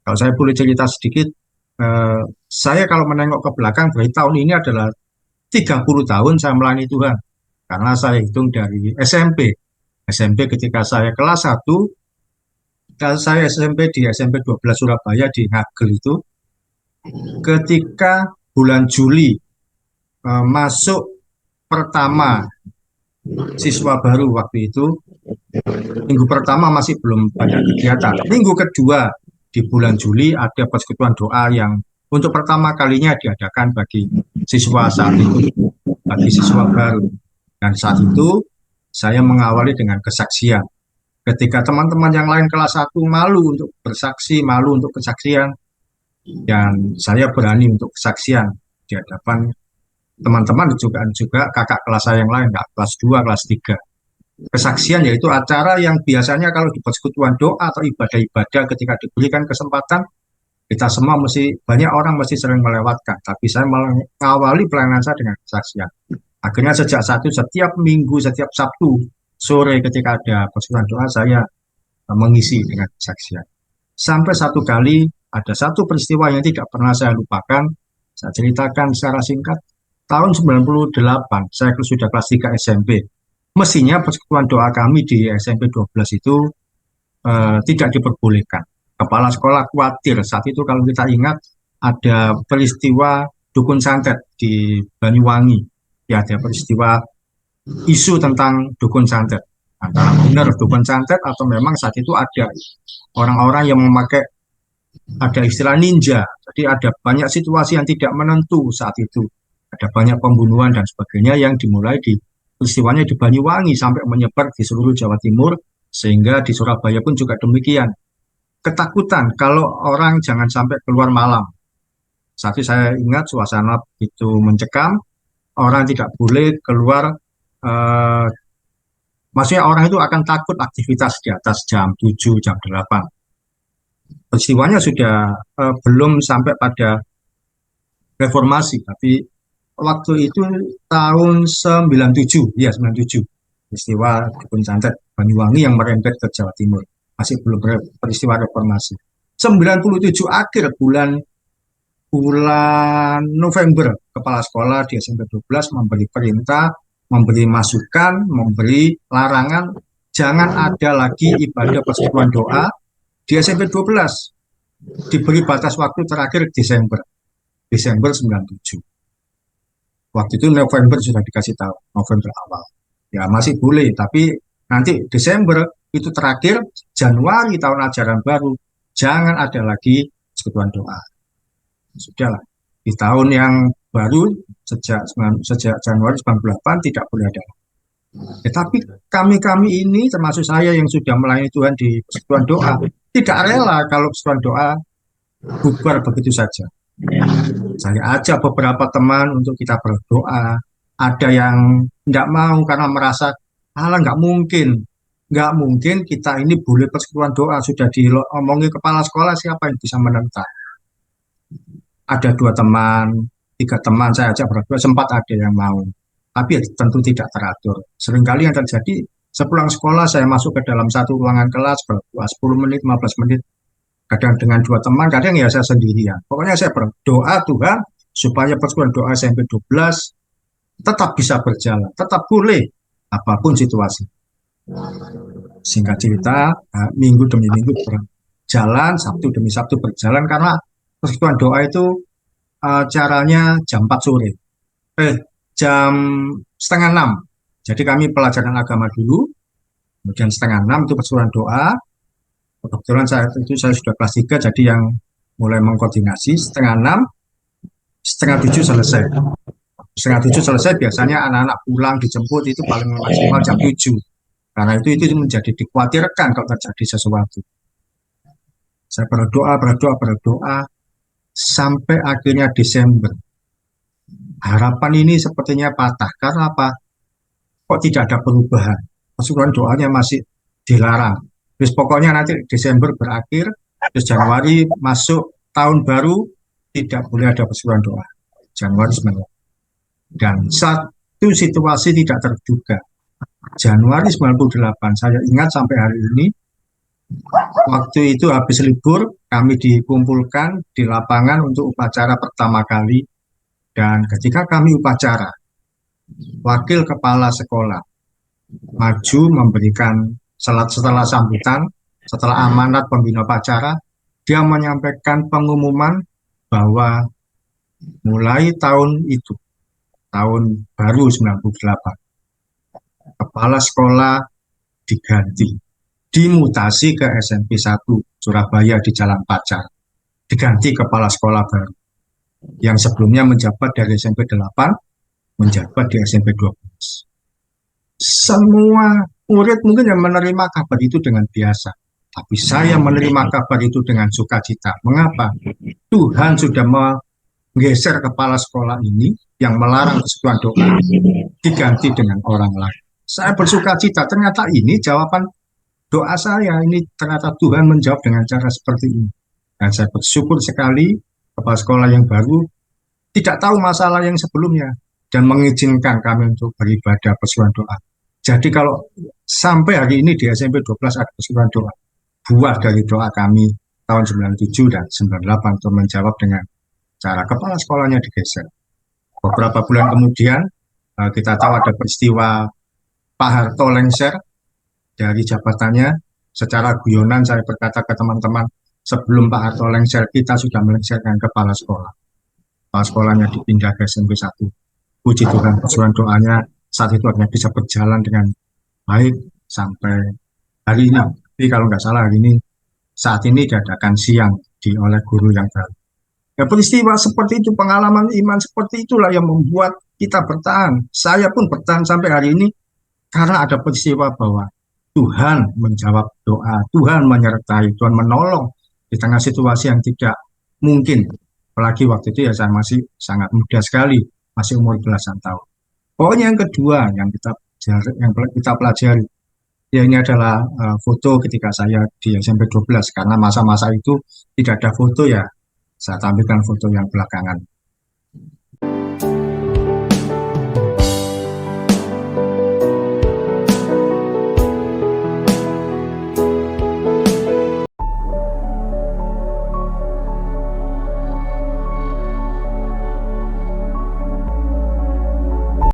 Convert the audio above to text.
Kalau saya boleh cerita sedikit, saya kalau menengok ke belakang dari tahun ini adalah 30 tahun saya melayani Tuhan. Karena saya hitung dari SMP. SMP ketika saya kelas 1, kalau saya SMP di SMP 12 Surabaya di Ngagel itu, ketika bulan Juli masuk pertama siswa baru waktu itu, minggu pertama masih belum banyak kegiatan. Minggu kedua di bulan Juli ada persekutuan doa yang untuk pertama kalinya diadakan bagi siswa saat itu, bagi siswa baru. Dan saat itu saya mengawali dengan kesaksian. Ketika teman-teman yang lain kelas 1 malu untuk bersaksi, malu untuk kesaksian, dan saya berani untuk kesaksian di hadapan teman-teman juga kakak kelas saya yang lain, kelas 2, kelas 3. Kesaksian yaitu acara yang biasanya kalau di persekutuan doa atau ibadah-ibadah ketika diberikan kesempatan, kita semua mesti, banyak orang mesti sering melewatkan. Tapi saya mengawali pelayanan saya dengan kesaksian. Akhirnya sejak setiap minggu, setiap Sabtu sore ketika ada persekutuan doa, saya mengisi dengan kesaksian. Sampai satu kali ada satu peristiwa yang tidak pernah saya lupakan. Saya ceritakan secara singkat. Tahun 98, saya sudah kelas 3 SMP. Mestinya persekutuan doa kami di SMP 12 itu tidak diperbolehkan. Kepala sekolah khawatir. Saat itu kalau kita ingat ada peristiwa dukun santet di Banyuwangi. Ya, ada peristiwa isu tentang dukun santet. Antara benar dukun santet atau memang saat itu ada orang-orang yang memakai, ada istilah ninja. Jadi ada banyak situasi yang tidak menentu saat itu. Ada banyak pembunuhan dan sebagainya yang dimulai di peristiwanya di Banyuwangi sampai menyebar di seluruh Jawa Timur, sehingga di Surabaya pun juga demikian. Ketakutan kalau orang jangan sampai keluar malam. Saat itu saya ingat suasana begitu mencekam, orang tidak boleh keluar, maksudnya orang itu akan takut aktivitas di atas jam 7, jam 8. Peristiwanya sudah belum sampai pada reformasi, tapi waktu itu tahun 97, ya 97, peristiwa dukun santet Banyuwangi yang merembet ke Jawa Timur. Masih belum peristiwa reformasi. 97 akhir bulan bulan November, kepala sekolah di SMP 12 memberi perintah, memberi masukan, memberi larangan, jangan ada lagi ibadah persekutuan doa di SMP 12. Diberi batas waktu terakhir Desember 97. Waktu itu November sudah dikasih tahu, November awal. Ya masih boleh, tapi nanti Desember itu terakhir, Januari tahun ajaran baru, jangan ada lagi persekutuan doa. Sudahlah, di tahun yang baru sejak Januari 98 tidak boleh ada. Tetapi kami-kami ini termasuk saya yang sudah melayani Tuhan di persekutuan doa, tidak rela kalau persekutuan doa bubar begitu saja. Saya ajak beberapa teman untuk kita berdoa. Ada yang tidak mau karena merasa, alah nggak mungkin kita ini boleh persekutuan doa, sudah diomongi kepala sekolah, siapa yang bisa menentang. Ada 2 teman, 3 teman saya ajak berdua, sempat ada yang mau. Tapi tentu tidak teratur. Seringkali yang terjadi, sepulang sekolah saya masuk ke dalam satu ruangan kelas, berdoa 10 menit, 15 menit. Kadang dengan 2 teman, kadang ya saya sendirian. Pokoknya saya berdoa Tuhan, supaya persekutuan doa SMP 12 tetap bisa berjalan, tetap boleh, apapun situasi. Singkat cerita, minggu demi minggu berjalan, Sabtu demi Sabtu berjalan, karena persekutuan doa itu caranya jam 4 sore. Jam setengah 6. Jadi kami pelajaran agama dulu, kemudian setengah 6 itu persekutuan doa. Kebetulan saya sudah kelas 3, jadi yang mulai mengkoordinasi. Setengah 6, setengah 7 selesai. Setengah 7 selesai, biasanya anak-anak pulang dijemput itu paling maksimal jam 7. Karena itu menjadi dikhawatirkan kalau terjadi sesuatu. Saya berdoa, sampai akhirnya Desember. Harapan ini sepertinya patah. Karena apa? Kok tidak ada perubahan? Persekutuan doanya masih dilarang. Terus pokoknya nanti Desember berakhir, terus Januari masuk tahun baru, tidak boleh ada persekutuan doa. Januari 98. Dan satu situasi tidak terduga. Januari 98, saya ingat sampai hari ini, waktu itu habis libur, kami dikumpulkan di lapangan untuk upacara pertama kali. Dan ketika kami upacara, wakil kepala sekolah maju memberikan setelah sambutan, setelah amanat pembina upacara, dia menyampaikan pengumuman bahwa mulai tahun itu, tahun baru 98, kepala sekolah diganti, dimutasi ke SMP 1 Surabaya di Jalan Pacar, diganti kepala sekolah baru yang sebelumnya menjabat dari SMP 8 menjabat di SMP 12. Semua murid mungkin yang menerima kabar itu dengan biasa, tapi saya menerima kabar itu dengan sukacita. Mengapa? Tuhan sudah menggeser kepala sekolah ini yang melarang persekutuan doa diganti dengan orang lain. Saya bersuka cita, ternyata ini jawaban doa saya, ini ternyata Tuhan menjawab dengan cara seperti ini. Dan saya bersyukur sekali kepala sekolah yang baru tidak tahu masalah yang sebelumnya dan mengizinkan kami untuk beribadah persekutuan doa. Jadi kalau sampai hari ini di SMP 12 ada persekutuan doa, buah dari doa kami tahun 97 dan 98 untuk menjawab dengan cara kepala sekolahnya digeser. Beberapa bulan kemudian kita tahu ada peristiwa Pak Harto lengser dari jabatannya. Secara guyonan saya berkata ke teman-teman, sebelum Pak Harto lengser kita sudah melengserkan kepala sekolah. Kepala sekolahnya dipindah ke SMP 1. Puji Tuhan, persekutuan doanya saat itu akhirnya bisa berjalan dengan baik sampai hari ini. Jadi kalau nggak salah hari ini, saat ini diadakan siang oleh guru yang baru. Ya, peristiwa seperti itu, pengalaman iman seperti itulah yang membuat kita bertahan. Saya pun bertahan sampai hari ini karena ada peristiwa bahwa Tuhan menjawab doa, Tuhan menyertai, Tuhan menolong di tengah situasi yang tidak mungkin. Apalagi waktu itu ya saya masih sangat muda sekali, masih umur belasan tahun. Pokoknya yang kedua yang kita pelajari, ya ini adalah foto ketika saya di SMP 12, karena masa-masa itu tidak ada foto ya, saya tampilkan foto yang belakangan.